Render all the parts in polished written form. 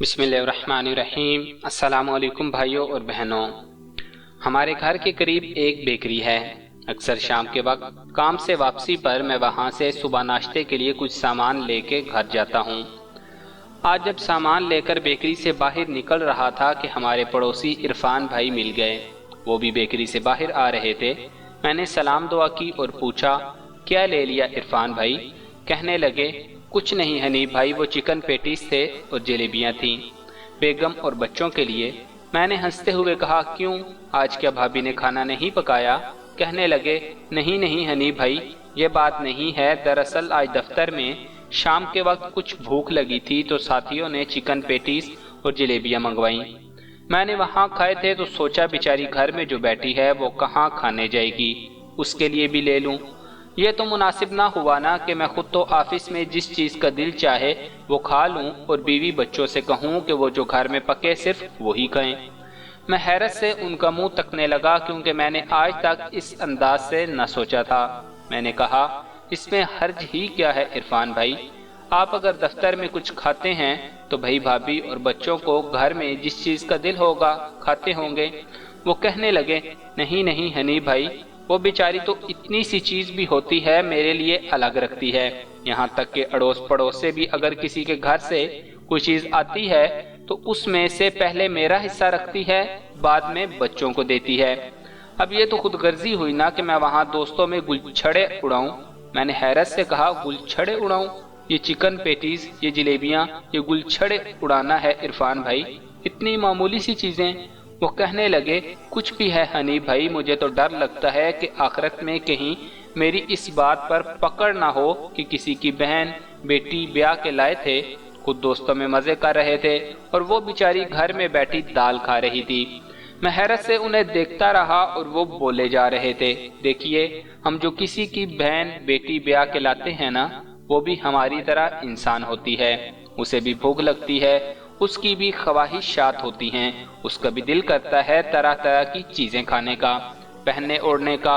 बिस्मिल्लाहिर्रहमानिर्रहीम। अस्सलाम वालेकुम भाइयों और बहनों। हमारे घर के करीब एक बेकरी है। अक्सर शाम के वक्त काम से वापसी पर मैं वहाँ से सुबह नाश्ते के लिए कुछ सामान लेके घर जाता हूँ। आज जब सामान लेकर बेकरी से बाहर निकल रहा था कि हमारे पड़ोसी इरफान भाई मिल गए। वो भी बेकरी से बाहर आ रहे थे। मैंने सलाम दुआ की और पूछा, क्या ले लिया इरफान भाई? कहने लगे, कुछ नहीं हनीफ भाई, वो चिकन पेटीज थे और जलेबियाँ थीं, बेगम और बच्चों के लिए। मैंने हंसते हुए कहा, क्यों, आज क्या भाभी ने खाना नहीं पकाया? कहने लगे, नहीं नहीं हनीफ भाई, ये बात नहीं है। दरअसल आज दफ्तर में शाम के वक्त कुछ भूख लगी थी तो साथियों ने चिकन पेटीज और जलेबियाँ मंगवाईं। मैंने वहाँ खाए थे तो सोचा बेचारी घर में जो बैठी है वो कहाँ खाने जाएगी, उसके लिए भी ले लूँ। ये तो मुनासिब ना हुआ ना कि मैं खुद तो ऑफिस में जिस चीज़ का दिल चाहे वो खा लूँ और बीवी बच्चों से कहूँ कि वो जो घर में पके सिर्फ वही खाएं। मैं हैरत से उनका मुंह तकने लगा क्योंकि मैंने आज तक इस अंदाज से न सोचा था। मैंने कहा, इसमें हर्ज ही क्या है इरफान भाई? आप अगर दफ्तर में कुछ खाते हैं तो भाई भाभी और बच्चों को घर में जिस चीज़ का दिल होगा खाते होंगे। वो कहने लगे, नहीं नहीं हनीफ भाई, वो बेचारी तो इतनी सी चीज भी होती है मेरे लिए अलग रखती है। यहाँ तक कि अड़ोस पड़ोस से भी अगर किसी के घर से कोई चीज आती है तो उसमें से पहले मेरा हिस्सा रखती है, बाद में बच्चों को देती है। अब ये तो खुदगर्जी हुई ना कि मैं वहाँ दोस्तों में गुलछड़े उड़ाऊं। मैंने हैरत से कहा, गुलछड़े उड़ाऊं? ये चिकन पेटीज, ये जलेबियाँ, ये गुलछड़े उड़ाना है इरफान भाई? इतनी मामूली सी चीजें। वो कहने लगे, कुछ भी है हनीफ भाई, मुझे तो डर लगता है कि आखिरत में कहीं मेरी इस बात पर पकड़ ना हो कि किसी की बहन बेटी ब्याह के लाए थे, खुद दोस्तों में मजे कर रहे थे और वो बेचारी घर में बैठी दाल खा रही थी। मैं हैरत से उन्हें देखता रहा और वो बोले जा रहे थे, देखिए, हम जो किसी की बहन बेटी ब्याह के लाते हैं ना, वो भी हमारी तरह इंसान होती है। उसे भी भूख लगती है, उसकी भी ख्वाहिशात होती हैं, उसका भी दिल करता है तरह तरह की चीजें खाने का, पहनने ओढ़ने का,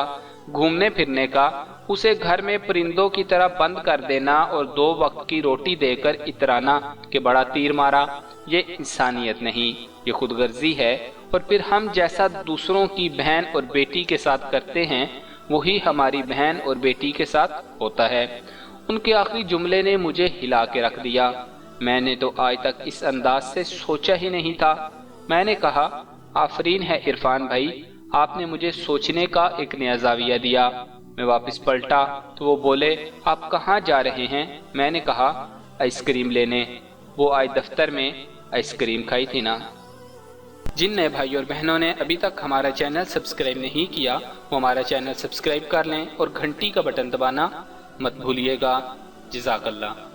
घूमने फिरने का। उसे घर में परिंदों की तरह बंद कर देना और 2 वक्त की रोटी देकर इतराना कि बड़ा तीर मारा, ये इंसानियत नहीं, ये खुदगर्जी है। और फिर हम जैसा दूसरों की बहन और बेटी के साथ करते हैं वही हमारी बहन और बेटी के साथ होता है। उनके आखिरी जुमले ने मुझे हिला के रख दिया। मैंने तो आज तक इस अंदाज से सोचा ही नहीं था। मैंने कहा, आफरीन है इरफान भाई, आपने मुझे सोचने का एक नया जाविया दिया। मैं वापस पलटा तो वो बोले, आप कहाँ जा रहे हैं? मैंने कहा, आइसक्रीम लेने। वो आज दफ्तर में आइसक्रीम खाई थी ना। जिन नए भाई और बहनों ने अभी तक हमारा चैनल सब्सक्राइब नहीं किया वो हमारा चैनल सब्सक्राइब कर लें और घंटी का बटन दबाना मत भूलिएगा। जज़ाकल्लाह।